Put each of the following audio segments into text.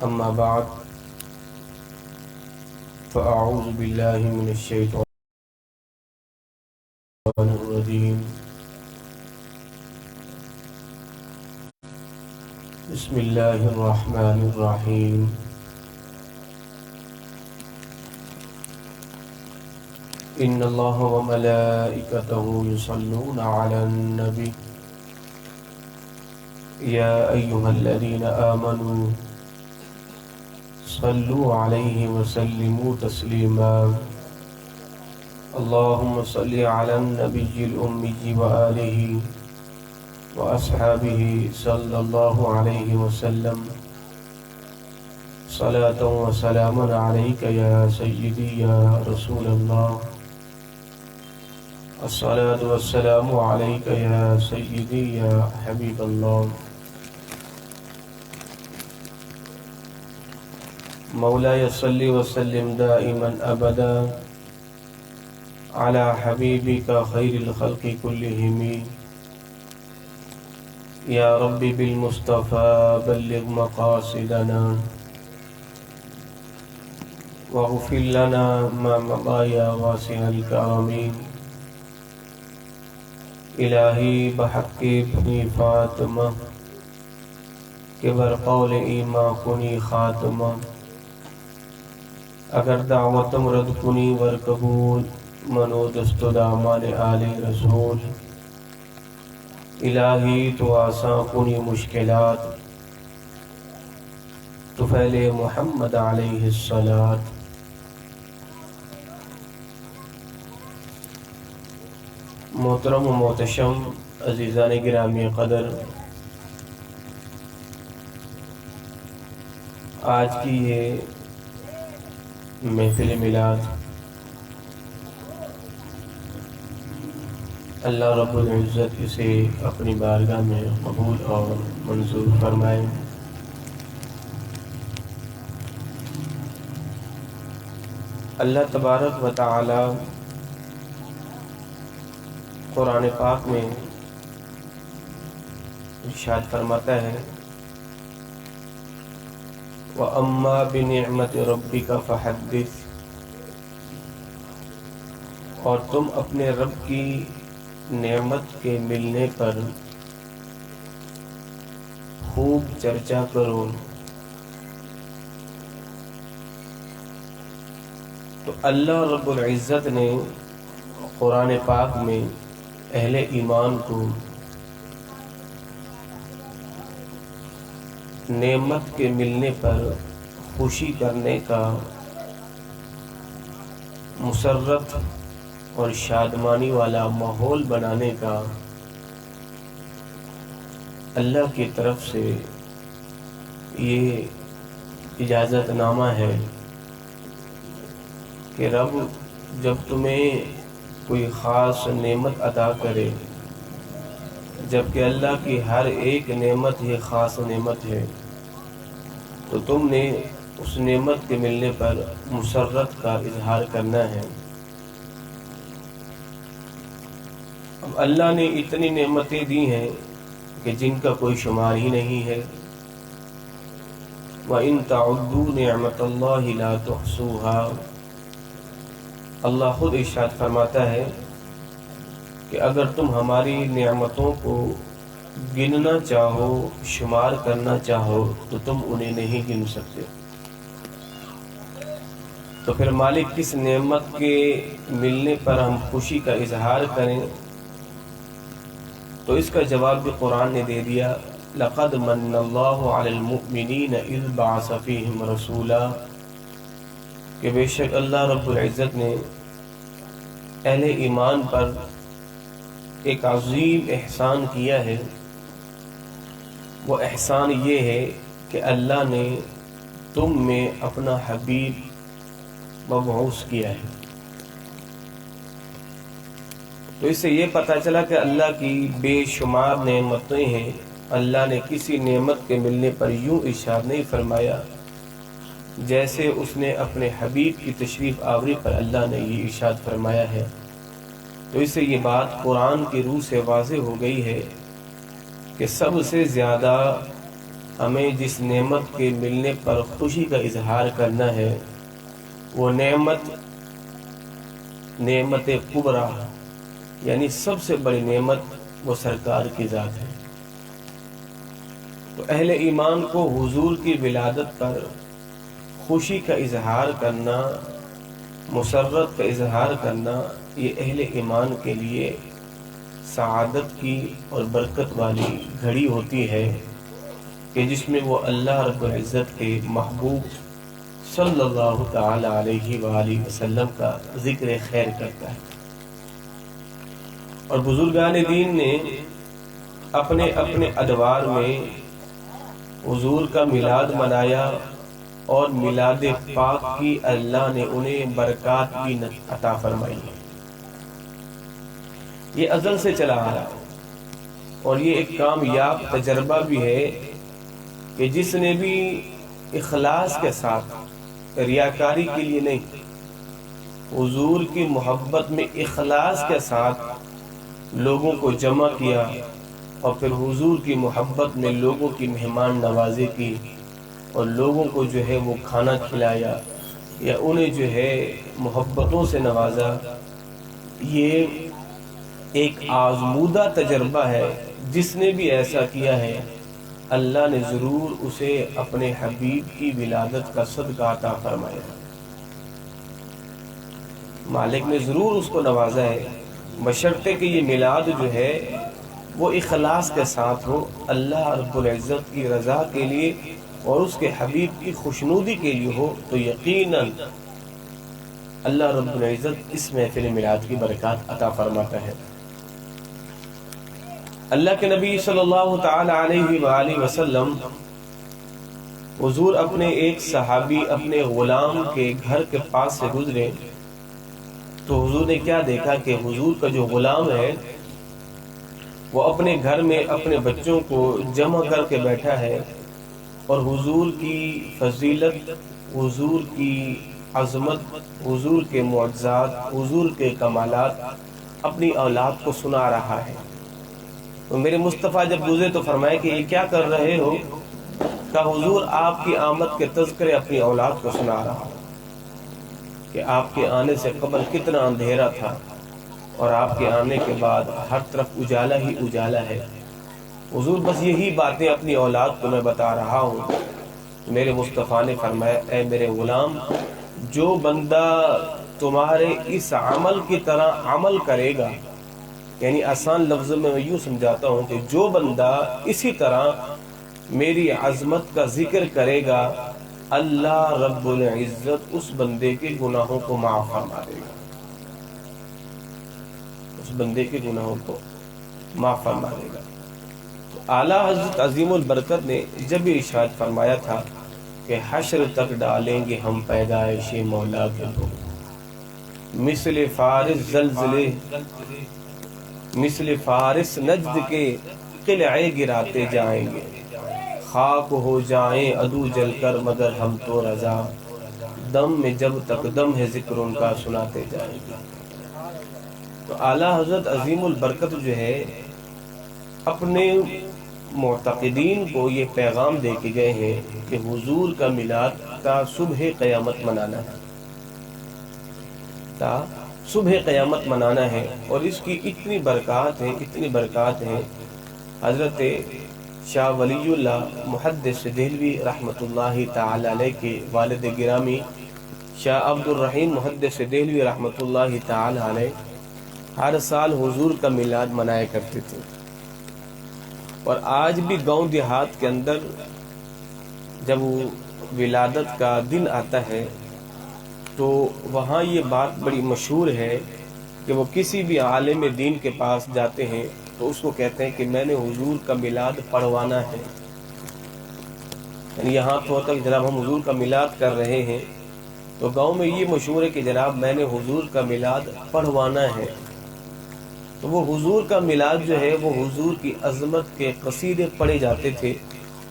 أما بعد فأعوذ بالله من الشيطان الرجيم بسم الله الرحمن الرحيم إن الله وملائكته يصلون على النبي يا أيها الذين آمنوا صلوا عليه وسلموا تسليما اللهم صل على النبي الأمي وآله وأصحابه صلى الله عليه وسلم صلاة وسلاما عليك يا سيدي يا رسول الله الصلاة والسلام عليك يا سيدي يا حبيب الله مولاي صل وسلم دائما أبدا على حبيبك خير الخلق كلهم يا ربي بالمصطفى بلغ مقاصدنا واغفر لنا ما مضى يا واسع الكرم الہی بحق ابنی فاطمہ کہ بر قول ایما کنی خاتمہ اگر دعوتم رد کنی ور قبول منو دست دامان آل رسول الہی تو آسان کنی مشکلات طفیل محمد علیہ الصلاۃ محترم و محتشم عزیزان گرامی قدر، آج کی یہ محفل میلاد اللہ رب العزت اسے اپنی بارگاہ میں قبول اور منظور فرمائے۔ اللہ تبارک و تعالی قرآن پاک میں ارشاد فرماتا ہے وَأَمَّا بِنِعْمَةِ رَبِّكَ فَحَدِّثْ، اور تم اپنے رب کی نعمت کے ملنے پر خوب چرچا کرو۔ تو اللہ رب العزت نے قرآن پاک میں اہل ایمان کو نعمت کے ملنے پر خوشی کرنے کا، مسرت اور شادمانی والا ماحول بنانے کا اللہ کی طرف سے یہ اجازت نامہ ہے کہ رب جب تمہیں کوئی خاص نعمت عطا کرے، جبکہ اللہ کی ہر ایک نعمت یہ خاص نعمت ہے، تو تم نے اس نعمت کے ملنے پر مسرت کا اظہار کرنا ہے۔ اب اللہ نے اتنی نعمتیں دی ہیں کہ جن کا کوئی شمار ہی نہیں ہے۔ وَإِن تَعُدُّوا نِعْمَةَ اللَّهِ لَا تُحْصُوهَا، اللہ خود ارشاد فرماتا ہے کہ اگر تم ہماری نعمتوں کو گننا چاہو، شمار کرنا چاہو، تو تم انہیں نہیں گن سکتے۔ تو پھر مالک کس نعمت کے ملنے پر ہم خوشی کا اظہار کریں؟ تو اس کا جواب بھی قرآن نے دے دیا، لَقَدْ مَنَّ اللَّهُ عَلَى الْمُؤْمِنِينَ إِذْ بَعَثَ فِيهِمْ رَسُولًا، کہ بے شک اللہ رب العزت نے اہل ایمان پر ایک عظیم احسان کیا ہے۔ وہ احسان یہ ہے کہ اللہ نے تم میں اپنا حبیب مبعوث کیا ہے۔ تو اس سے یہ پتہ چلا کہ اللہ کی بے شمار نعمتیں ہیں۔ اللہ نے کسی نعمت کے ملنے پر یوں ارشاد نہیں فرمایا جیسے اس نے اپنے حبیب کی تشریف آوری پر اللہ نے یہ ارشاد فرمایا ہے۔ تو اس سے یہ بات قرآن کی روح سے واضح ہو گئی ہے کہ سب سے زیادہ ہمیں جس نعمت کے ملنے پر خوشی کا اظہار کرنا ہے وہ نعمت کبریٰ یعنی سب سے بڑی نعمت وہ سرکار کی ذات ہے۔ تو اہل ایمان کو حضور کی ولادت پر خوشی کا اظہار کرنا، مسرت کا اظہار کرنا، یہ اہل ایمان کے لیے سعادت کی اور برکت والی گھڑی ہوتی ہے کہ جس میں وہ اللہ رب العزت کے محبوب صلی اللہ تعالی علیہ وآلہ وسلم کا ذکر خیر کرتا ہے۔ اور بزرگان دین نے اپنے اپنے ادوار میں حضور کا میلاد منایا اور میلاد پاک کی اللہ نے انہیں برکات بھی عطا فرمائی ہے۔ یہ ازل سے چلا آ رہا ہے اور یہ ایک کامیاب تجربہ بھی ہے کہ جس نے بھی اخلاص کے ساتھ، ریاکاری کے لیے نہیں، حضور کی محبت میں اخلاص کے ساتھ لوگوں کو جمع کیا اور پھر حضور کی محبت میں لوگوں کی مہمان نوازی کی اور لوگوں کو جو ہے وہ کھانا کھلایا یا انہیں جو ہے محبتوں سے نوازا، یہ ایک آزمودہ تجربہ ہے۔ جس نے بھی ایسا کیا ہے اللہ نے ضرور اسے اپنے حبیب کی ولادت کا صدقہ عطا فرمایا، مالک نے ضرور اس کو نوازا ہے، بشرطے کہ یہ میلاد جو ہے وہ اخلاص کے ساتھ ہو، اللہ رب العزت کی رضا کے لیے اور اس کے حبیب کی خوشنودی کے لیے ہو، تو یقیناً اللہ رب العزت اس محفل میلاد کی برکات عطا فرماتا ہے۔ اللہ کے نبی صلی اللہ تعالی علیہ وآلہ وسلم حضور اپنے ایک صحابی اپنے غلام کے گھر کے پاس سے گزرے تو حضور نے کیا دیکھا کہ حضور کا جو غلام ہے وہ اپنے گھر میں اپنے بچوں کو جمع کر کے بیٹھا ہے اور حضور کی فضیلت، حضور کی عظمت، حضور کے معجزات، حضور کے کمالات اپنی اولاد کو سنا رہا ہے۔ تو میرے مصطفیٰ جب گزرے تو فرمائے کہ یہ کیا کر رہے ہو؟ کہا حضور آپ کی آمد کے تذکرے اپنی اولاد کو سنا رہا ہوں کہ آپ کے آنے سے قبل کتنا اندھیرا تھا اور آپ کے آنے کے بعد ہر طرف اجالا ہی اجالا ہے۔ حضور بس یہی باتیں اپنی اولاد کو میں بتا رہا ہوں۔ میرے مصطفیٰ نے فرمایا اے میرے غلام، جو بندہ تمہارے اس عمل کی طرح عمل کرے گا، یعنی آسان لفظ میں یوں سمجھاتا ہوں کہ جو بندہ اسی طرح میری عظمت کا ذکر کرے گا، اللہ رب العزت اس بندے کے گناہوں کو معاف فرما دے گا، اس بندے کے گناہوں کو معاف فرما دے گا۔ تو اعلیٰ حضرت عظیم البرکت نے جب یہ ارشاد فرمایا تھا کہ حشر تک ڈالیں گے ہم پیدائش مولا کے لوگ، مثل فارس زلزلے، مثل فارس نجد کے قلعے گراتے جائیں گے، خاک ہو جائیں عدو جل کر مگر ہم تو رضا، دم میں جب تک دم ہے ذکر ان کا سناتے جائیں گے۔ تو اعلیٰ حضرت عظیم البرکت جو ہے اپنے معتقدین کو یہ پیغام دے کے گئے ہیں کہ حضور کا میلاد تا صبح قیامت منانا ہے، تا صبح قیامت منانا ہے، اور اس کی اتنی برکات ہیں، اتنی برکات ہیں۔ حضرت شاہ ولی اللہ محدث دہلوی رحمۃ اللہ تعالی علیہ کے والد گرامی شاہ عبد الرحیم محدث دہلوی رحمۃ اللہ تعالی علیہ ہر سال حضور کا میلاد منایا کرتے تھے، اور آج بھی گاؤں دیہات کے اندر جب وہ ولادت کا دن آتا ہے تو وہاں یہ بات بڑی مشہور ہے کہ وہ کسی بھی عالم دین کے پاس جاتے ہیں تو اس کو کہتے ہیں کہ میں نے حضور کا میلاد پڑھوانا ہے، یعنی یہاں تو تک جناب ہم حضور کا میلاد کر رہے ہیں، تو گاؤں میں یہ مشہور ہے کہ جناب میں نے حضور کا میلاد پڑھوانا ہے۔ تو وہ حضور کا میلاد جو ہے وہ حضور کی عظمت کے قصیدے پڑھے جاتے تھے،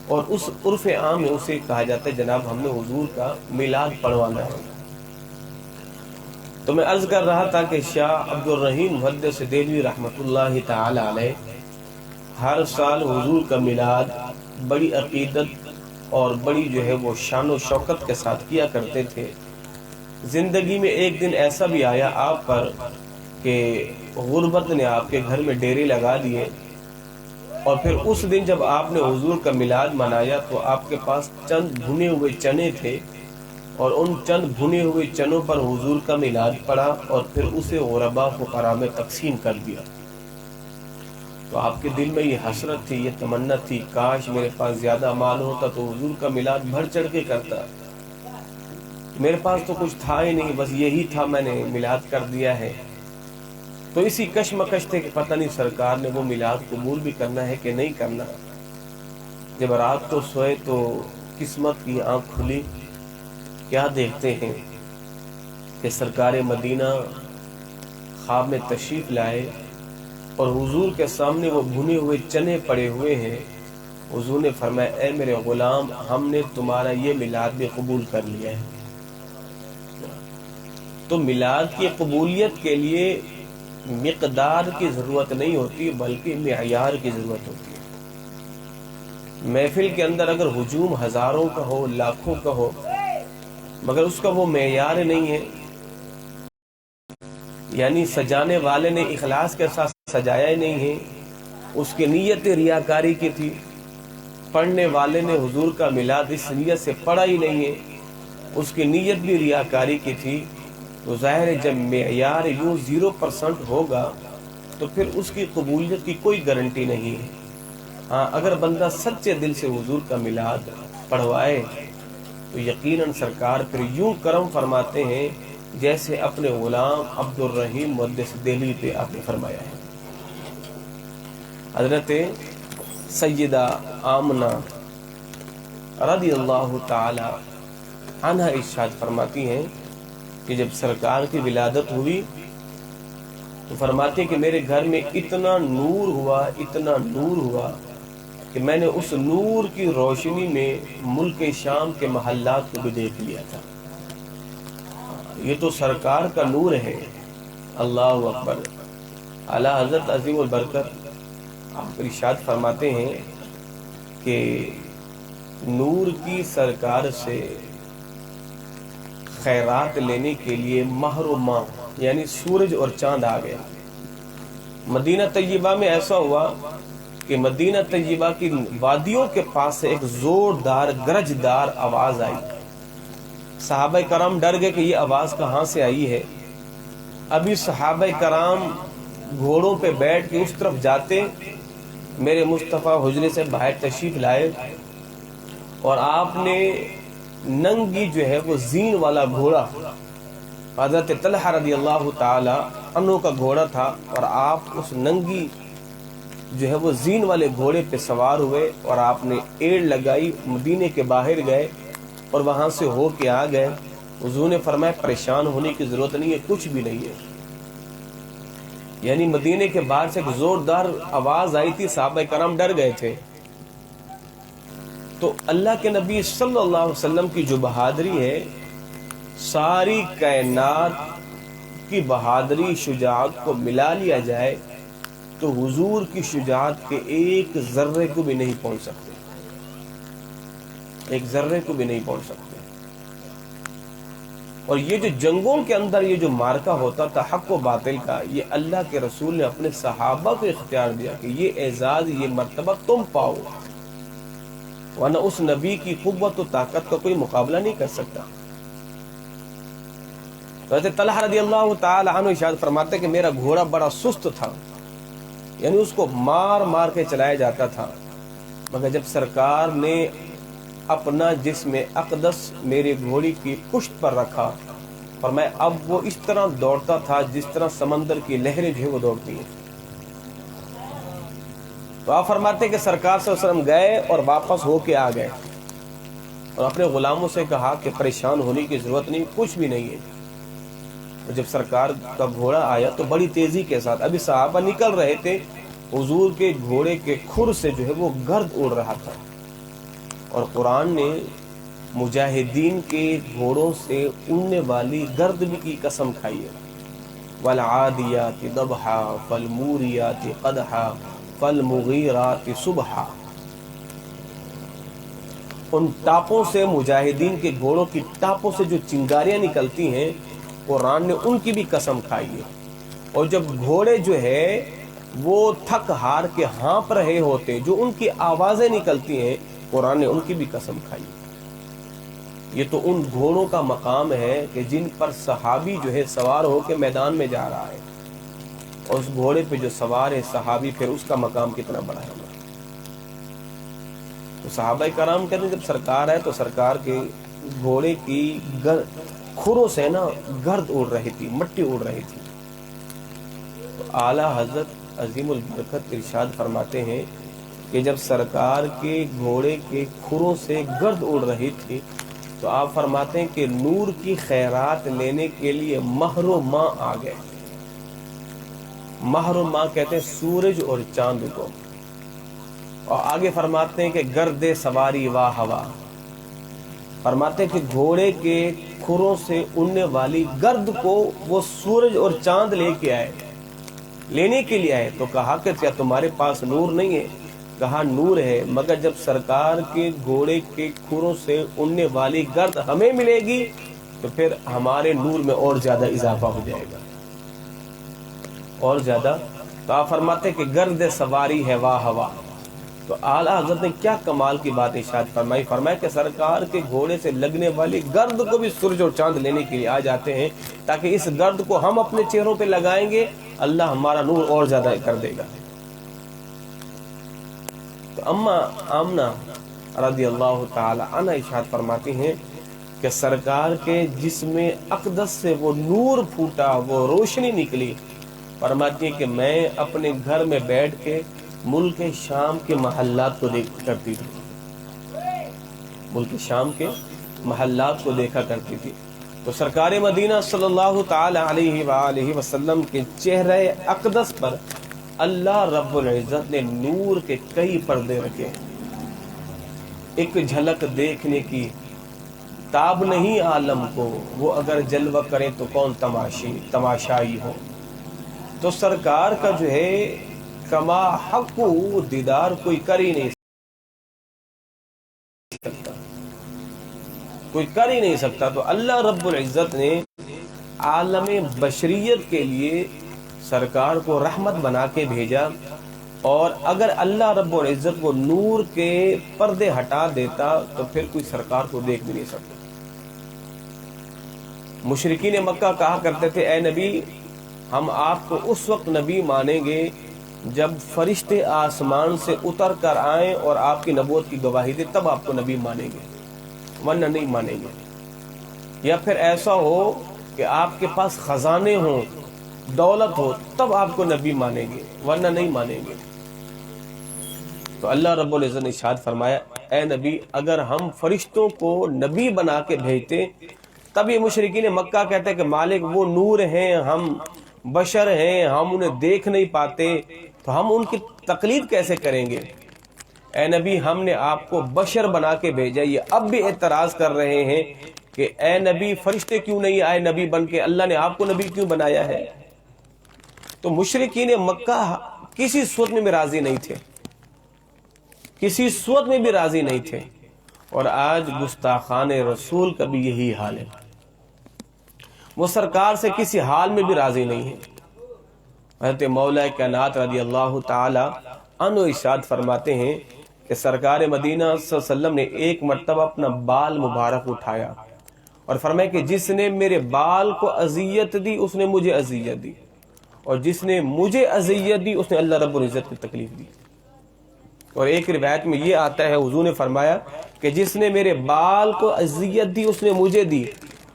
اور اس عرف عام میں اسے کہا جاتا ہے جناب ہم نے حضور کا میلاد پڑھوانا ہے۔ تو میں عرض کر رہا تھا کہ شاہ عبد الرحیم محدث دہلوی رحمۃ اللہ تعالی علیہ ہر سال حضور کا میلاد بڑی عقیدت اور بڑی جو ہے وہ شان و شوکت کے ساتھ کیا کرتے تھے۔ زندگی میں ایک دن ایسا بھی آیا آپ پر کہ غربت نے آپ کے گھر میں ڈیرے لگا دیے، اور پھر اس دن جب آپ نے حضور کا میلاد منایا تو آپ کے پاس چند بھنے ہوئے چنے تھے، اور ان چند بھنے ہوئے چنوں پر حضور کا میلاد پڑا اور پھر اسے غرباء فقراء میں تقسیم کر دیا۔ تو آپ کے دل میں یہ حسرت تھی، یہ تمنا تھی، کاش میرے پاس زیادہ مال ہوتا تو حضور کا میلاد بڑھ چڑھ کے کرتا۔ میرے پاس تو کچھ تھا ہی نہیں، بس یہی تھا، میں نے میلاد کر دیا ہے۔ تو اسی کشمکش تھے کہ پتہ نہیں سرکار نے وہ میلاد قبول بھی کرنا ہے کہ نہیں کرنا۔ جب رات کو سوئے تو قسمت کی آنکھ کھلی، کیا دیکھتے ہیں کہ سرکار مدینہ خواب میں تشریف لائے اور حضور کے سامنے وہ بھنے ہوئے چنے پڑے ہوئے ہیں۔ حضور نے فرمایا، اے میرے غلام، ہم نے تمہارا یہ میلاد بھی قبول کر لیا ہے۔ تو میلاد کی قبولیت کے لیے مقدار کی ضرورت نہیں ہوتی بلکہ معیار کی ضرورت ہوتی ہے۔ محفل کے اندر اگر ہجوم ہزاروں کا ہو، لاکھوں کا ہو، مگر اس کا وہ معیار نہیں ہے، یعنی سجانے والے نے اخلاص کے ساتھ سجایا ہی نہیں ہے، اس کی نیت ریاکاری کی تھی، پڑھنے والے نے حضور کا میلاد اس نیت سے پڑھا ہی نہیں ہے، اس کی نیت بھی ریاکاری کی تھی، تو ظاہر ہے جب معیار یوں 0% ہوگا تو پھر اس کی قبولیت کی کوئی گارنٹی نہیں ہے۔ ہاں، اگر بندہ سچے دل سے حضور کا میلاد پڑھوائے تو یقیناً سرکار پھر یوں کرم فرماتے ہیں جیسے اپنے غلام عبد الرحیم محدث دہلوی پہ آپ نے فرمایا ہے۔ حضرت سیدہ آمنہ رضی اللہ تعالی عنہ ارشاد فرماتی ہیں کہ جب سرکار کی ولادت ہوئی تو فرماتے ہیں کہ میرے گھر میں اتنا نور ہوا کہ میں نے اس نور کی روشنی میں ملک شام کے محلات کو بھی دیکھ لیا تھا۔ یہ تو سرکار کا نور ہے۔ اللہ اکبر۔ اعلیٰ حضرت عظیم البرکت آپ ارشاد فرماتے ہیں کہ نور کی سرکار سے خیرات لینے کے لیے مہر و ماہ یعنی سورج اور چاند آ گیا۔ مدینہ طیبہ میں ایسا ہوا کہ مدینہ طیبہ کی وادیوں کے پاس سے ایک زوردار گرجدار آواز آئی۔ صحابہ کرام ڈر گئے کہ یہ آواز کہاں سے آئی ہے۔ ابھی صحابہ کرام گھوڑوں پہ بیٹھ کے اس طرف جاتے، میرے مصطفیٰ حجرے سے باہر تشریف لائے اور آپ نے ننگی جو ہے وہ زین والا گھوڑا، حضرت طلحہ رضی اللہ تعالی عنہ کا گھوڑا تھا، اور آپ اس ننگی جو ہے وہ زین والے گھوڑے پہ سوار ہوئے اور آپ نے ایڑ لگائی، مدینے کے باہر گئے اور وہاں سے ہو کے آ گئے۔ حضور نے فرمایا پریشان ہونے کی ضرورت نہیں ہے، کچھ بھی نہیں ہے۔ یعنی مدینے کے باہر سے ایک زوردار آواز آئی تھی، صحابہ کرام ڈر گئے تھے۔ تو اللہ کے نبی صلی اللہ علیہ وسلم کی جو بہادری ہے، ساری کائنات کی بہادری شجاعت کو ملا لیا جائے تو حضور کی شجاعت کے ایک ذرے کو بھی نہیں پہنچ سکتے، ایک ذرے کو بھی نہیں پہنچ سکتے۔ اور یہ جو جنگوں کے اندر یہ جو مارکا ہوتا تھا حق و باطل کا، یہ اللہ کے رسول نے اپنے صحابہ کو اختیار دیا کہ یہ اعزاز، یہ مرتبہ تم پاؤ، ورنہ اس نبی کی قوت و طاقت کا کوئی مقابلہ نہیں کر سکتا۔ حضرت طلحہ رضی اللہ تعالی عنہ ارشاد فرماتے کہ میرا گھوڑا بڑا سست تھا، یعنی اس کو مار مار کے چلایا جاتا تھا، مگر جب سرکار نے اپنا جسم اقدس میرے گھوڑی کی پشت پر رکھا، اور میں اب وہ اس طرح دوڑتا تھا جس طرح سمندر کی لہریں جو ہے وہ دوڑتی ہیں۔ تو آپ فرماتے کہ سرکار صلی اللہ علیہ وسلم گئے اور واپس ہو کے آ گئے اور اپنے غلاموں سے کہا کہ پریشان ہونے کی ضرورت نہیں، کچھ بھی نہیں ہے۔ جب سرکار کا گھوڑا آیا تو بڑی تیزی کے ساتھ، ابھی صحابہ نکل رہے تھے، حضور کے گھوڑے کے کھر سے جو ہے وہ گرد اڑ رہا تھا، اور قرآن نے مجاہدین کے گھوڑوں سے اڑنے والی گرد بھی کی قسم کھائی ہے۔ والعادیات ضبحا فالموریات قدحا فالمغیرات صبحا۔ ان ٹاپوں سے، مجاہدین کے گھوڑوں کی ٹاپوں سے جو چنگاریاں نکلتی ہیں، قرآن نے ان کی بھی قسم کھائی ہے۔ اور جب گھوڑے جو ہے وہ تھک ہار کے ہانپ رہے ہوتے، جو ان کی آوازیں نکلتی ہیں، قرآن نے ان کی بھی قسم کھائی ہے۔ یہ تو ان گھوڑوں کا مقام ہے کہ جن پر صحابی جو ہے سوار ہو کے میدان میں جا رہا ہے، اور اس گھوڑے پہ جو سوار ہے صحابی، پھر اس کا مقام کتنا بڑا ہے۔ تو صحابہ کرام کہتے ہیں جب سرکار ہے تو سرکار کے گھوڑے کی کھروں سے نا گرد اڑ رہی تھی، مٹی اڑ رہی تھی۔ تو اعلیٰ حضرت عظیم البرکت ارشاد فرماتے ہیں کہ جب سرکار کے گھوڑے کے کھروں سے گرد اڑ رہی تھی تو آپ فرماتے ہیں کہ نور کی خیرات لینے کے لیے مہر و ماہ آ گئے۔ مہر و ماہ کہتے ہیں سورج اور چاند کو، اور آگے فرماتے ہیں کہ گرد سواری واہ ہوا، فرماتے ہیں کہ گھوڑے کے کھروں سے اڑنے والی گرد کو وہ سورج اور چاند لے کے آئے، لینے کے لیے آئے۔ تو کہا کہ کیا تمہارے پاس نور نہیں ہے؟ کہا نور ہے، مگر جب سرکار کے گھوڑے کے کھروں سے اڑنے والی گرد ہمیں ملے گی تو پھر ہمارے نور میں اور زیادہ اضافہ ہو جائے گا، اور زیادہ۔ تو آپ فرماتے ہیں کہ گرد سواری ہے واہ ہوا۔ تو اعلیٰ حضرت نے کیا کمال کی بات ارشاد فرمائی، فرمایا کہ سرکار کے گھوڑے سے لگنے والی گرد کو بھی سورج اور چاند لینے کے لیے آ جاتے ہیں، تاکہ اس گرد کو ہم اپنے چہروں پہ لگائیں گے، اللہ ہمارا نور اور زیادہ کر دے گا۔ تو اما آمنہ رضی اللہ تعالی عنہ ارشاد فرماتی ہیں کہ سرکار کے جسم اقدس سے وہ نور پھوٹا، وہ روشنی نکلی۔ فرماتی ہیں کہ میں اپنے گھر میں بیٹھ کے ملک شام کے محلات کو دیکھا کرتی تھی، ملک شام کے محلات کو دیکھا کرتی تھی۔ تو سرکار مدینہ صلی اللہ تعالی علیہ وآلہ وسلم کے چہرے اقدس پر اللہ رب العزت نے نور کے کئی پردے رکھے، ایک جھلک دیکھنے کی تاب نہیں عالم کو، وہ اگر جلوہ کرے تو کون تماشائی ہو۔ تو سرکار کا جو ہے کما حق دیدار کوئی کر ہی نہیں سکتا، کوئی کر ہی نہیں سکتا۔ تو اللہ رب العزت نے عالم بشریت کے لیے سرکار کو رحمت بنا کے بھیجا، اور اگر اللہ رب العزت وہ نور کے پردے ہٹا دیتا تو پھر کوئی سرکار کو دیکھ بھی نہیں سکتا۔ مشرکین مکہ کہا کرتے تھے اے نبی ہم آپ کو اس وقت نبی مانیں گے جب فرشتے آسمان سے اتر کر آئیں اور آپ کی نبوت کی گواہی دے، تب آپ کو نبی مانیں گے، ورنہ نہیں مانیں گے۔ یا پھر ایسا ہو کہ آپ کے پاس خزانے ہوں، دولت ہو، تب آپ کو نبی مانیں گے، ورنہ نہیں مانیں گے۔ تو اللہ رب العزت نے ارشاد فرمایا اے نبی اگر ہم فرشتوں کو نبی بنا کے بھیجتے، تب یہ مشرکین مکہ کہتے کہ مالک وہ نور ہیں، ہم بشر ہیں، ہم انہیں دیکھ نہیں پاتے، تو ہم ان کی تقلید کیسے کریں گے؟ اے نبی ہم نے آپ کو بشر بنا کے بھیجا۔ یہ اب بھی اعتراض کر رہے ہیں کہ اے نبی فرشتے کیوں نہیں آئے نبی بن کے، اللہ نے آپ کو نبی کیوں بنایا ہے؟ تو مشرکین مکہ کسی صورت میں بھی راضی نہیں تھے، کسی صورت میں بھی راضی نہیں تھے، اور آج گستاخان رسول کا بھی یہی حال ہے، وہ سرکار سے کسی حال میں بھی راضی نہیں ہے۔ حضرت مولا کائنات رضی اللہ تعالی عنہ ارشاد فرماتے ہیں کہ سرکار مدینہ صلی اللہ علیہ وسلم نے ایک مرتبہ اپنا بال مبارک اٹھایا اور فرمایا کہ جس نے میرے بال کو اذیت دی اس نے مجھے اذیت دی، اور جس نے مجھے اذیت دی اس نے اللہ رب العزت کو تکلیف دی۔ اور ایک روایت میں یہ آتا ہے حضور نے فرمایا کہ جس نے میرے بال کو اذیت دی اس نے مجھے دی،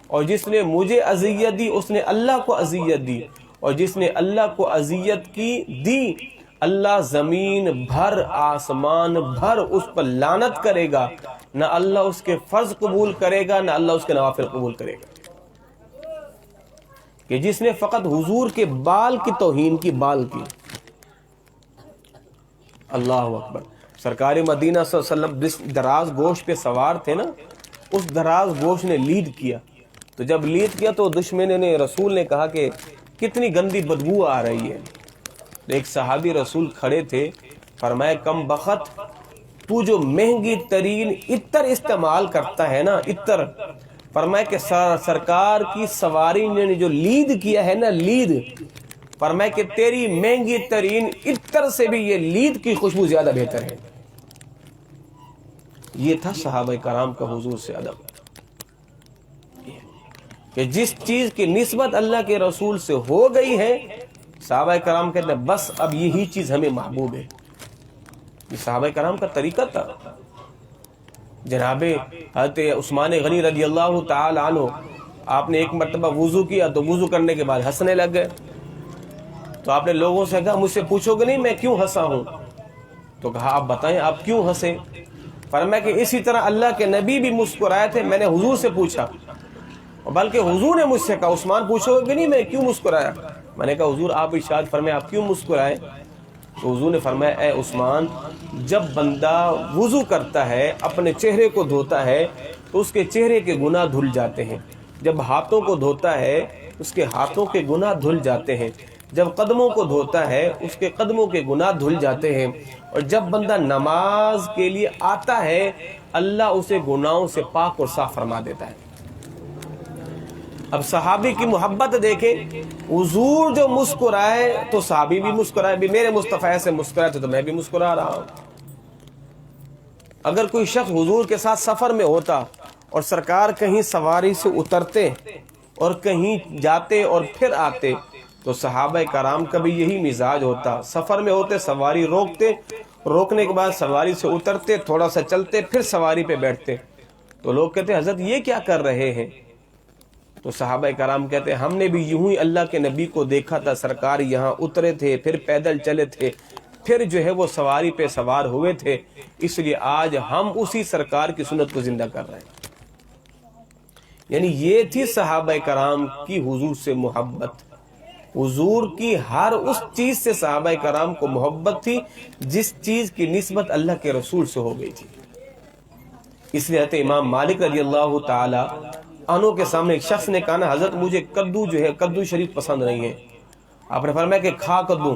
اور جس نے مجھے اذیت دی اس نے اللہ کو اذیت دی، اور جس نے اللہ کو اذیت کی دی اللہ زمین بھر آسمان بھر اس پر لعنت کرے گا، نہ اللہ اس کے فرض قبول کرے گا نہ اللہ اس کے نوافل قبول کرے گا۔ کہ جس نے فقط حضور کے بال کی توہین کی، بال کی، اللہ اکبر۔ سرکار مدینہ صلی اللہ علیہ وسلم جس دراز گوشت پہ سوار تھے نا، اس دراز گوشت نے لید کیا، تو جب لید کیا تو دشمن نے رسول نے کہا کہ کتنی گندی بدبو آ رہی ہے۔ ایک صحابی رسول کھڑے تھے، فرمایا کم بخت تو جو مہنگی ترین عطر استعمال کرتا ہے نا، عطر، فرمایا کہ سرکار کی سواری نے جو لید کیا ہے نا، لید، فرمایا کہ تیری مہنگی ترین عطر سے بھی یہ لید کی خوشبو زیادہ بہتر ہے۔ یہ تھا صحابہ کرام کا حضور سے ادب، کہ جس چیز کی نسبت اللہ کے رسول سے ہو گئی ہے، صحابہ کرام کہتے ہیں بس اب یہی چیز ہمیں محبوب ہے۔ یہ صحابہ کرام کا طریقہ تھا۔ جناب حضرت عثمان غنی رضی اللہ تعالی عنہ، آپ نے ایک مرتبہ وضو کیا تو وضو کرنے کے بعد ہنسنے لگ گئے، تو آپ نے لوگوں سے کہا مجھ سے پوچھو گے نہیں میں کیوں ہنسا ہوں؟ تو کہا آپ بتائیں آپ کیوں ہنسے؟ فرمایا کہ اسی طرح اللہ کے نبی بھی مسکرائے تھے، میں نے حضور سے پوچھا، بلکہ حضور نے مجھ سے کہا عثمان پوچھو گے نہیں میں کیوں مسکرایا؟ میں نے کہا حضور آپ ارشاد فرمائیں آپ کیوں مسکرائے؟ تو حضور نے فرمایا اے عثمان، جب بندہ وضو کرتا ہے، اپنے چہرے کو دھوتا ہے تو اس کے چہرے کے گناہ دھل جاتے ہیں، جب ہاتھوں کو دھوتا ہے اس کے ہاتھوں کے گناہ دھل جاتے ہیں، جب قدموں کو دھوتا ہے اس کے قدموں کے گناہ دھل جاتے ہیں، اور جب بندہ نماز کے لیے آتا ہے اللہ اسے گناہوں سے پاک اور صاف فرما دیتا ہے۔ اب صحابی کی محبت دیکھیں، حضور جو مسکرائے تو صحابی بھی مسکرائے، بھی میرے مصطفیٰ سے مسکرائے تو میں بھی مسکرا رہا ہوں۔ اگر کوئی شخص حضور کے ساتھ سفر میں ہوتا اور سرکار کہیں سواری سے اترتے اور کہیں جاتے اور پھر آتے تو صحابہ کرام کا بھی یہی مزاج ہوتا، سفر میں ہوتے سواری روکتے، روکنے کے بعد سواری سے اترتے، تھوڑا سا چلتے، پھر سواری پہ بیٹھتے، تو لوگ کہتے حضرت یہ کیا کر رہے ہیں؟ تو صحابہ کرام کہتے ہیں ہم نے بھی یوں ہی اللہ کے نبی کو دیکھا تھا، سرکار یہاں اترے تھے، پھر پیدل چلے تھے، پھر جو ہے وہ سواری پہ سوار ہوئے تھے، اس لیے آج ہم اسی سرکار کی سنت کو زندہ کر رہے ہیں۔ یعنی یہ تھی صحابہ کرام کی حضور سے محبت، حضور کی ہر اس چیز سے صحابہ کرام کو محبت تھی جس چیز کی نسبت اللہ کے رسول سے ہو گئی تھی۔ اس لیے حضرت امام مالک رضی اللہ تعالی عنہ کے سامنے ایک شخص نے کہا نا حضرت مجھے کدو جو ہے کدو شریف پسند نہیں ہے، آپ نے فرمایا کہ کھا کدو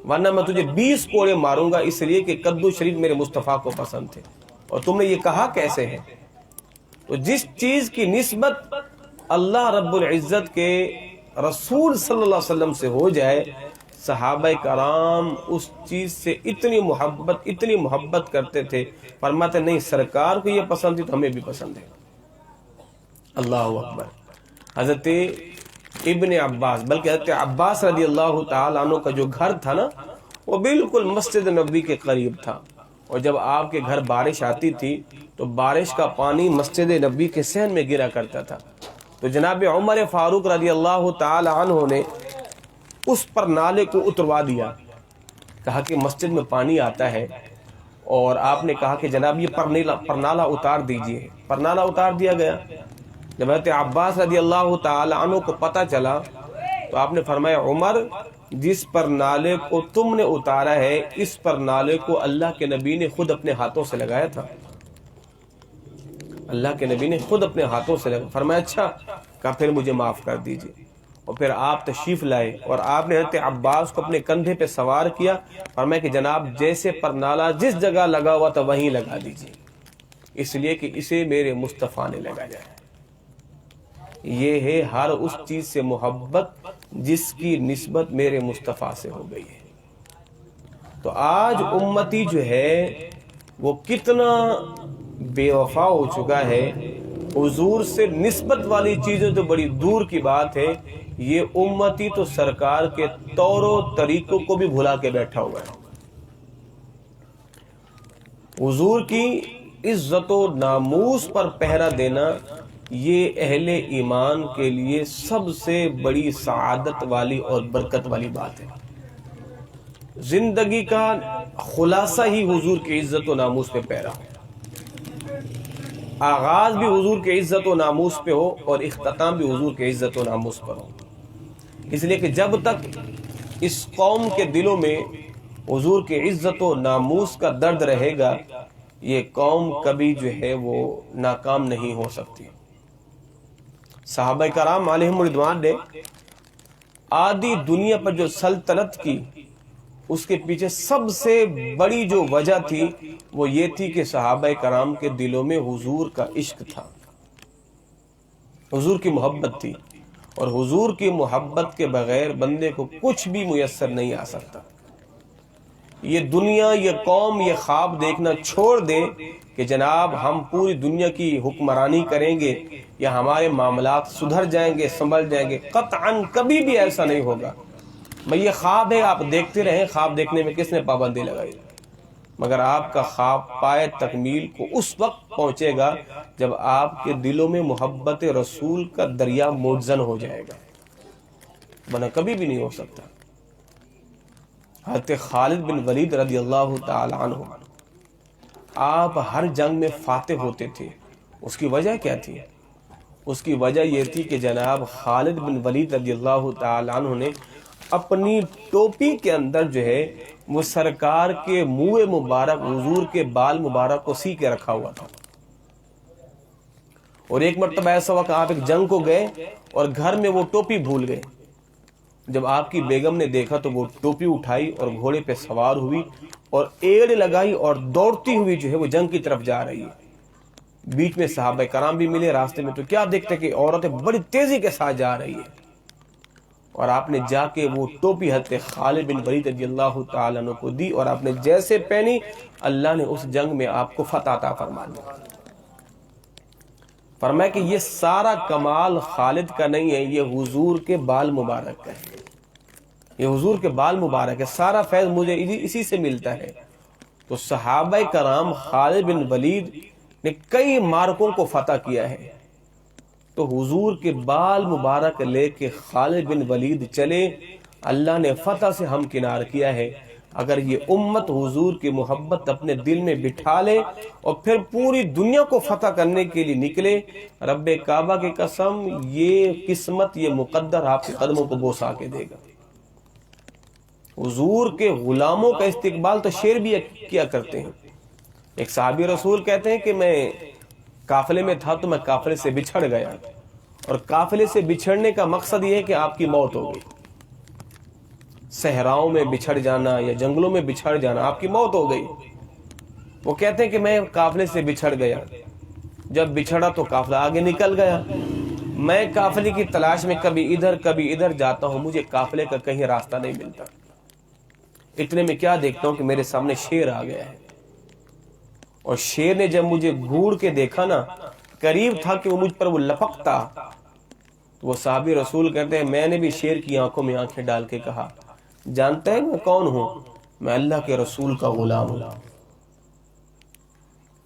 ورنہ میں تجھے 20 کوڑے ماروں گا، اس لیے کہ کدو شریف میرے مصطفیٰ کو پسند تھے، اور تم نے یہ کہا کیسے ہے؟ تو جس چیز کی نسبت اللہ رب العزت کے رسول صلی اللہ علیہ وسلم سے ہو جائے، صحابہ کرام اس چیز سے اتنی محبت کرتے تھے، فرماتے نہیں سرکار کو یہ پسند تھی تو ہمیں بھی پسند ہے۔ اللہ اکبر۔ حضرت ابن عباس بلکہ حضرت عباس رضی اللہ تعالیٰ عنہ کا جو گھر تھا نا وہ بالکل مسجد نبوی کے قریب تھا، اور جب آپ کے گھر بارش آتی تھی تو بارش کا پانی مسجد نبوی کے صحن میں گرا کرتا تھا، تو جناب عمر فاروق رضی اللہ تعالی عنہ نے اس پر نالے کو اتروا دیا، کہا کہ مسجد میں پانی آتا ہے، اور آپ نے کہا کہ جناب یہ پرنالہ اتار دیجئے، پرنالہ اتار دیا گیا۔ جب حضرت عباس رضی اللہ تعالی عنہ کو پتہ چلا تو آپ نے فرمایا عمر جس پر نالے کو تم نے اتارا ہے اس پر نالے کو اللہ کے نبی نے خود اپنے ہاتھوں سے لگایا تھا، اللہ کے نبی نے خود اپنے ہاتھوں سے لگایا۔ فرمایا اچھا، کہا پھر مجھے معاف کر دیجئے، اور پھر آپ تشریف لائے اور آپ نے حضرت عباس کو اپنے کندھے پہ سوار کیا، فرمایا کہ جناب جیسے پر نالا جس جگہ لگا ہوا تھا وہیں لگا دیجئے، اس لیے کہ اسے میرے مصطفیٰ نے لگایا ہے۔ یہ ہے ہر اس چیز سے محبت جس کی نسبت میرے مصطفیٰ سے ہو گئی ہے۔ تو آج امتی جو ہے وہ کتنا بے وفا ہو چکا ہے، حضور سے نسبت والی چیزیں تو بڑی دور کی بات ہے، یہ امتی تو سرکار کے طور و طریقوں کو بھی بھلا کے بیٹھا ہوا ہے۔ حضور کی عزت و ناموس پر پہرا دینا یہ اہل ایمان کے لیے سب سے بڑی سعادت والی اور برکت والی بات ہے۔ زندگی کا خلاصہ ہی حضور کی عزت و ناموس پہ پیرا ہو، آغاز بھی حضور کے عزت و ناموس پہ ہو اور اختتام بھی حضور کے عزت و ناموس پر ہو، اس لیے کہ جب تک اس قوم کے دلوں میں حضور کے عزت و ناموس کا درد رہے گا یہ قوم کبھی جو ہے وہ ناکام نہیں ہو سکتی۔ صحابہ کرام علیہم رضوان نے آدھی دنیا پر جو سلطنت کی اس کے پیچھے سب سے بڑی جو وجہ تھی وہ یہ تھی کہ صحابہ کرام کے دلوں میں حضور کا عشق تھا، حضور کی محبت تھی، اور حضور کی محبت کے بغیر بندے کو کچھ بھی میسر نہیں آ سکتا۔ یہ دنیا، یہ قوم یہ خواب دیکھنا چھوڑ دے کہ جناب ہم پوری دنیا کی حکمرانی کریں گے یا ہمارے معاملات سدھر جائیں گے، سنبھل جائیں گے، قطعاً کبھی بھی ایسا نہیں ہوگا۔ بھئی یہ خواب ہے، آپ دیکھتے رہیں، خواب دیکھنے میں کس نے پابندی لگائی؟ مگر آپ کا خواب پائے تکمیل کو اس وقت پہنچے گا جب آپ کے دلوں میں محبت رسول کا دریا موجزن ہو جائے گا، ورنہ کبھی بھی نہیں ہو سکتا۔ حضرت خالد بن ولید رضی اللہ تعالی عنہ، آپ ہر جنگ میں فاتح ہوتے تھے۔ اس کی وجہ کیا تھی؟ اس کی وجہ یہ تھی کہ جناب خالد بن ولید رضی اللہ تعالی عنہ نے اپنی ٹوپی کے اندر جو ہے وہ سرکار کے منہ مبارک، حضور کے بال مبارک کو سی کے رکھا ہوا تھا۔ اور ایک مرتبہ ایسا ہوا کہ آپ ایک جنگ کو گئے اور گھر میں وہ ٹوپی بھول گئے۔ جب آپ کی بیگم نے دیکھا تو وہ ٹوپی اٹھائی اور گھوڑے پہ سوار ہوئی اور ایڑ لگائی اور دوڑتی ہوئی جو ہے وہ جنگ کی طرف جا رہی ہے۔ بیچ میں صحابہ کرام بھی ملے راستے میں، تو کیا دیکھتے کہ عورتیں بڑی تیزی کے ساتھ جا رہی ہے، اور آپ نے جا کے وہ ٹوپی حضرت خالد بن ولید رضی اللہ تعالیٰ عنہ کو دی، اور آپ نے جیسے پہنی اللہ نے اس جنگ میں آپ کو فتح عطا فرما دی۔ فرمایا کہ یہ سارا کمال خالد کا نہیں ہے، یہ حضور کے بال مبارک کا ہے، یہ حضور کے بال مبارک ہے، سارا فیض مجھے اسی سے ملتا ہے۔ تو صحابہ کرام خالد بن ولید نے کئی مارکوں کو فتح کیا ہے، تو حضور کے بال مبارک لے کے خالد بن ولید چلے، اللہ نے فتح سے ہمکنار کیا ہے۔ اگر یہ امت حضور کی محبت اپنے دل میں بٹھا لے اور پھر پوری دنیا کو فتح کرنے کے لیے نکلے، رب کعبہ کی قسم یہ قسمت، یہ مقدر آپ کے قدموں کو بوسا کے دے گا۔ حضور کے غلاموں کا استقبال تو شیر بھی کیا کرتے ہیں۔ ایک صحابی رسول کہتے ہیں کہ میں قافلے میں تھا تو میں قافلے سے بچھڑ گیا، اور قافلے سے بچھڑنے کا مقصد یہ ہے کہ آپ کی موت ہو گئی۔ صحراؤں میں بچھڑ جانا یا جنگلوں میں بچھڑ جانا، آپ کی موت ہو گئی۔ وہ کہتے ہیں کہ میں قافلے سے بچھڑ گیا، جب بچھڑا تو قافلہ آگے نکل گیا، میں قافلے کی تلاش میں کبھی ادھر جاتا ہوں، مجھے قافلے کا کہیں راستہ نہیں ملتا۔ اتنے میں کیا دیکھتا ہوں کہ میرے سامنے شیر آ گیا ہے، اور شیر نے جب مجھے گھوڑ کے دیکھا نا، قریب تھا کہ وہ مجھ پر وہ لپکتا، تو وہ صحابی رسول کہتے ہیں میں نے بھی شیر کی آنکھوں میں آنکھیں ڈال کے کہا، جانتے ہیں میں کون ہوں؟ میں اللہ کے رسول کا غلام ہوں،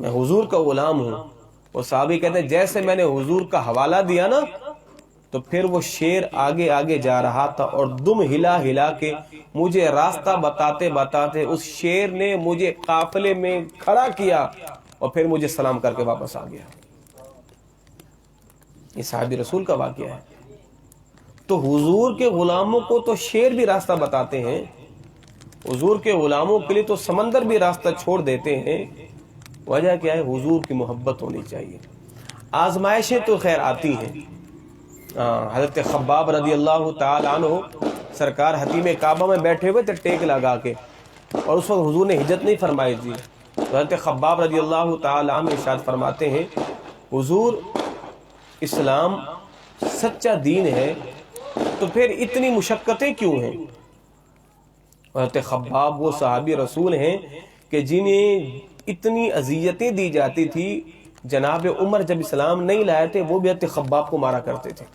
میں حضور کا غلام ہوں۔ وہ صحابی کہتے ہیں جیسے میں نے حضور کا حوالہ دیا نا، تو پھر وہ شیر آگے جا رہا تھا، اور دم ہلا کے مجھے راستہ بتاتے اس شیر نے مجھے قافلے میں کھڑا کیا اور پھر مجھے سلام کر کے واپس آ گیا۔ یہ صحابی رسول کا واقعہ ہے۔ تو حضور کے غلاموں کو تو شیر بھی راستہ بتاتے ہیں، حضور کے غلاموں کے لیے تو سمندر بھی راستہ چھوڑ دیتے ہیں۔ وجہ کیا ہے؟ حضور کی محبت ہونی چاہیے۔ آزمائشیں تو خیر آتی ہیں، حضرت خباب رضی اللہ تعالی عنہ سرکار حتیم کعبہ میں بیٹھے ہوئے تھے ٹیک لگا کے، اور اس وقت حضور نے ہجرت نہیں فرمائی تھی۔ حضرت خباب رضی اللہ تعالی عنہ ارشاد فرماتے ہیں حضور اسلام سچا دین ہے تو پھر اتنی مشقتیں کیوں ہیں؟ حضرت خباب وہ صحابی رسول ہیں کہ جنہیں اتنی اذیتیں دی جاتی تھی، جناب عمر جب اسلام نہیں لائے تھے وہ بھی حضرت خباب کو مارا کرتے تھے،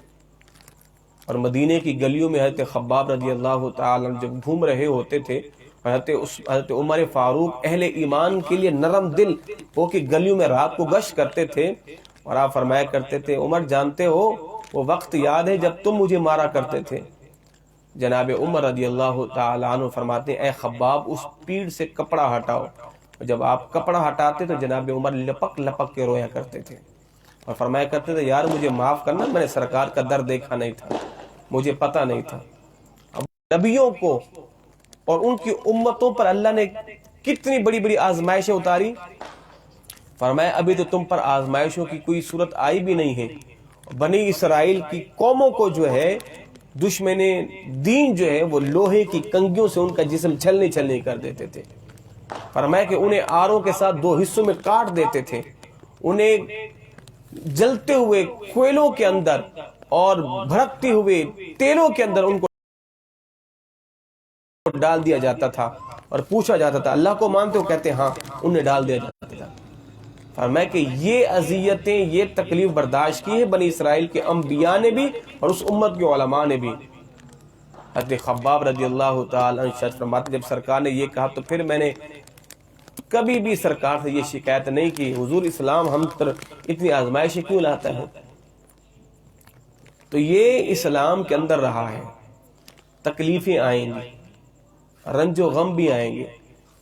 اور مدینے کی گلیوں میں حضرت خباب رضی اللہ تعالی عنہ جب گھوم رہے ہوتے تھے، حضرت عمر فاروق اہل ایمان کے لیے نرم دل ہو کے گلیوں میں رات کو گشت کرتے تھے، اور آپ فرمایا کرتے تھے عمر جانتے ہو وہ وقت یاد ہے جب تم مجھے مارا کرتے تھے؟ جناب عمر رضی اللہ تعالی عنہ فرماتے ہیں اے خباب اس پیڑ سے کپڑا ہٹاؤ، جب آپ کپڑا ہٹاتے تو جناب عمر لپک کے رویا کرتے تھے، اور فرمایا کرتے تھے یار مجھے معاف کرنا، میں نے سرکار کا در دیکھا نہیں تھا، مجھے پتہ نہیں تھا۔ اب نبیوں کو اور ان کی امتوں پر اللہ نے کتنی بڑی بڑی آزمائشیں اتاری، فرمایا ابھی تو تم پر آزمائشوں کی کوئی صورت آئی بھی نہیں ہے۔ بنی اسرائیل کی قوموں کو جو ہے دشمن دین جو ہے وہ لوہے کی کنگیوں سے ان کا جسم چھلنی کر دیتے تھے. فرمایا کہ انہیں آروں کے ساتھ 2 حصوں میں کاٹ دیتے تھے, انہیں جلتے ہوئے کوئلوں کے اندر اور بھڑکتے ہوئے تیلوں کے اندر ان کو ڈال دیا جاتا تھا اور پوچھا جاتا تھا اللہ کو مانتے ہو؟ کہتے ہاں. انہیں ڈال دیا جاتا تھا. فرمایا کہ یہ اذیتیں, یہ تکلیف برداشت کی ہے بنی اسرائیل کے انبیاء نے بھی اور اس امت کے علماء نے بھی. حضرت خباب رضی اللہ تعالی عنہ فرماتے جب سرکار نے یہ کہا تو پھر میں نے کبھی بھی سرکار سے یہ شکایت نہیں کی حضور اسلام ہم پر اتنی آزمائشیں کیوں لاتا ہے. تو یہ اسلام کے اندر رہا ہے. تکلیفیں آئیں گی, رنج و غم بھی آئیں گے,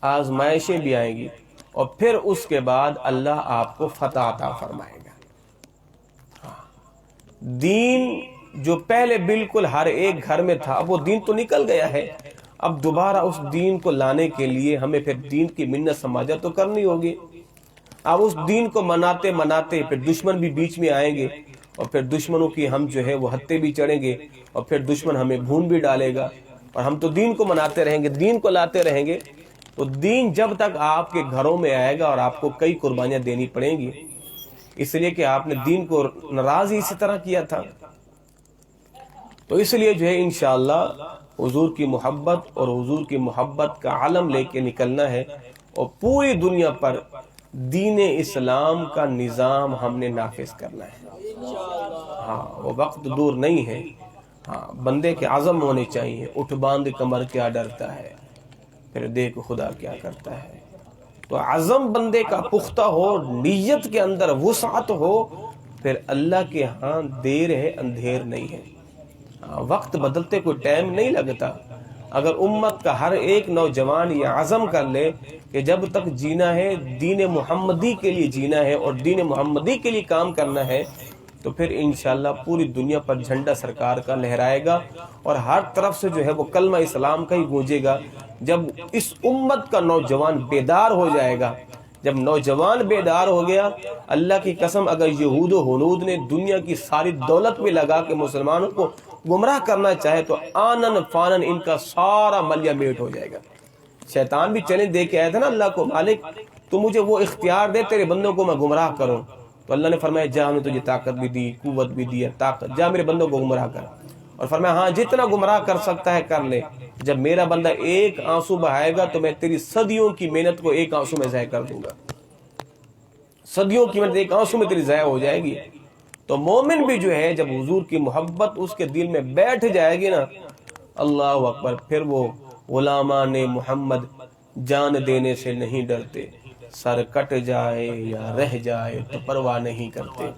آزمائشیں بھی آئیں گی, اور پھر اس کے بعد اللہ آپ کو فتح عطا فرمائے گا. دین جو پہلے بالکل ہر ایک گھر میں تھا, اب وہ دین تو نکل گیا ہے. اب دوبارہ اس دین کو لانے کے لیے ہمیں پھر دین کی منت سماجت تو کرنی ہوگی. اب اس دین کو مناتے مناتے پھر دشمن بھی بیچ میں آئیں گے, اور پھر دشمنوں کی ہم جو ہے وہ ہتھے بھی چڑھیں گے, اور پھر دشمن ہمیں بھون بھی ڈالے گا, اور ہم تو دین کو مناتے رہیں گے, دین کو لاتے رہیں گے. تو دین جب تک آپ کے گھروں میں آئے گا اور آپ کو کئی قربانیاں دینی پڑیں گی, اس لیے کہ آپ نے دین کو ناراض ہی اسی طرح کیا تھا. تو اس لیے جو ہے انشاءاللہ حضور کی محبت اور حضور کی محبت کا علم لے کے نکلنا ہے, اور پوری دنیا پر دین اسلام کا نظام ہم نے نافذ کرنا ہے. ہاں وہ وقت دور نہیں ہے. ہاں بندے کے عزم ہونے چاہیے. اٹھ باندھ کمر کیا ڈرتا ہے, پھر دیکھ خدا کیا کرتا ہے. تو عزم بندے کا پختہ ہو, نیت کے اندر وسعت ہو, پھر اللہ کے ہاں دیر ہے اندھیر نہیں ہے. وقت بدلتے کوئی ٹائم نہیں لگتا. اگر امت کا ہر ایک نوجوان یہ عزم کر لے کہ جب تک جینا ہے دین محمدی کے لیے جینا ہے اور دین محمدی کے لیے کام کرنا ہے, تو پھر انشاءاللہ پوری دنیا پر جھنڈا سرکار کا لہرائے گا, اور ہر طرف سے جو ہے وہ کلمہ اسلام کا ہی گونجے گا. جب اس امت کا نوجوان بیدار ہو جائے گا, جب نوجوان بیدار ہو گیا, اللہ کی قسم اگر یہود و ہنود نے دنیا کی ساری دولت میں لگا کے مسلمانوں کو گمراہ کرنا چاہے تو آنن فانن ان کا سارا ملیا میٹ ہو جائے گا. شیطان بھی چیلنج دے کے آیا تھا نا اللہ کو, مالک تو مجھے وہ اختیار دے تیرے بندوں کو میں گمراہ کروں. تو اللہ نے فرمایا جا ہم نے تجھے طاقت بھی دی, قوت بھی دی, طاقت, جا میرے بندوں کو گمراہ کر. اور فرمایا ہاں جتنا گمراہ کر سکتا ہے کر لے. جب میرا بندہ ایک آنسو بہائے گا تو میں تیری صدیوں کی محنت کو ایک آنسو میں ضائع کر دوں گا. صدیوں کی محنت ایک آنسو میں تیری ضائع ہو جائے گی. تو مومن بھی جو ہے جب حضور کی محبت اس کے دل میں بیٹھ جائے گی نا, اللہ اکبر, پھر وہ غلامان محمد جان دینے سے نہیں ڈرتے, سر کٹ جائے یا رہ جائے تو پرواہ نہیں کرتے.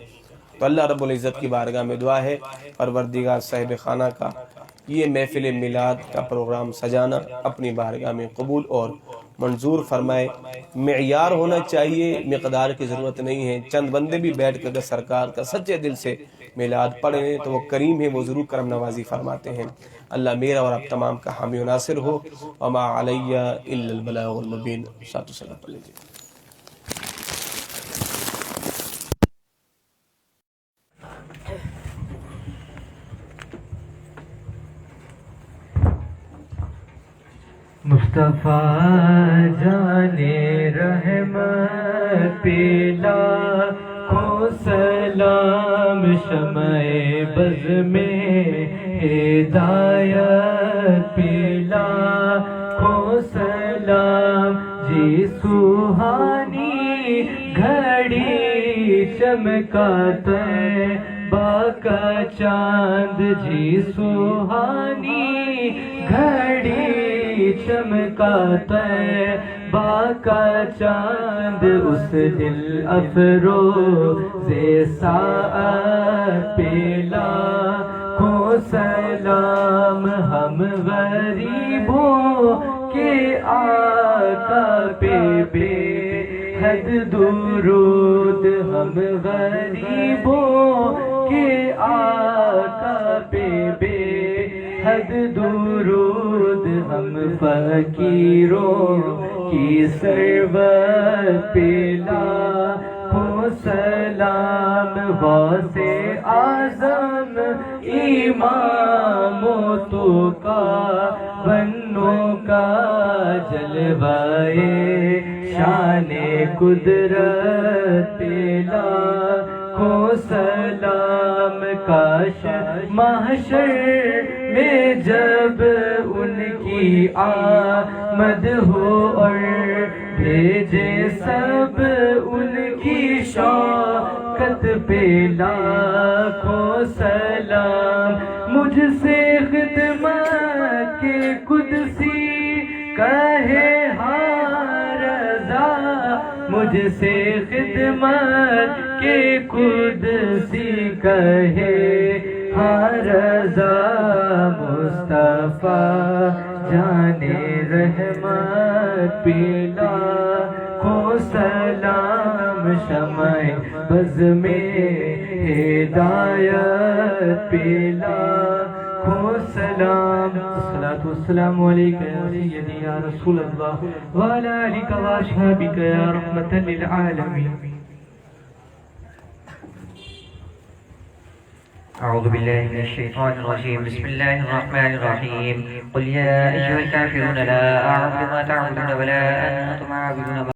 تو اللہ رب العزت کی بارگاہ میں دعا ہے پروردگار صاحب خانہ کا یہ محفل میلاد کا پروگرام سجانا اپنی بارگاہ میں قبول اور منظور فرمائے. معیار ہونا چاہیے, مقدار کی ضرورت نہیں ہے. چند بندے بھی بیٹھ کر سرکار کا سچے دل سے میلاد پڑھیں تو وہ کریم ہے, وہ ضرور کرم نوازی فرماتے ہیں. اللہ میرا اور آپ تمام کا حامی و ناصر ہو. وما علیہ الا البلاغ المبین. ساتھ سلام پڑھ لیجیے. مصطفیٰ جانے رحمت پلا کو سلام, شمع بز میں ہدایت پلا کو سلام. جی سوہانی گھڑی چمکاتا ہے باقا چاند, جی سوہانی گھڑی چمکاتا ہے باقا چاند. اس دل افروز ساعت پلا کو سلام. ہم غریبوں کے آقا پہ بے حد درود, ہم غریبوں کے آقا پہ بے حد درود. ہم فقیروں کی سربت پلا کو سلام. غوث اعظم اماموں تو کا بنوں کا جلوائے شان قدرت لاکھوں سلام کاش محشر میں جب ان کی آمد ہو اور بھیجے سب ان کی شوکت پہ لاکھوں سلام مجھ سے خدمت کے قدسی کہے ہاں رضا مجھ سے خدمت کے قدسی کہے ہاں رضا مصطفیٰ جان رحمت پلا کو سلام شمع بز میں ہدایت پلا کو سلام الصلاة والسلام علیکہ یا سیدی یا رسول اللہ وعلی آلک و اصحابک یا رحمت للعالمین أعوذ بالله من الشيطان الرجيم بسم الله الرحمن الرحيم قل يا أيها الكافرون لا أعبد ما تعبدون ولا أنتم عابدون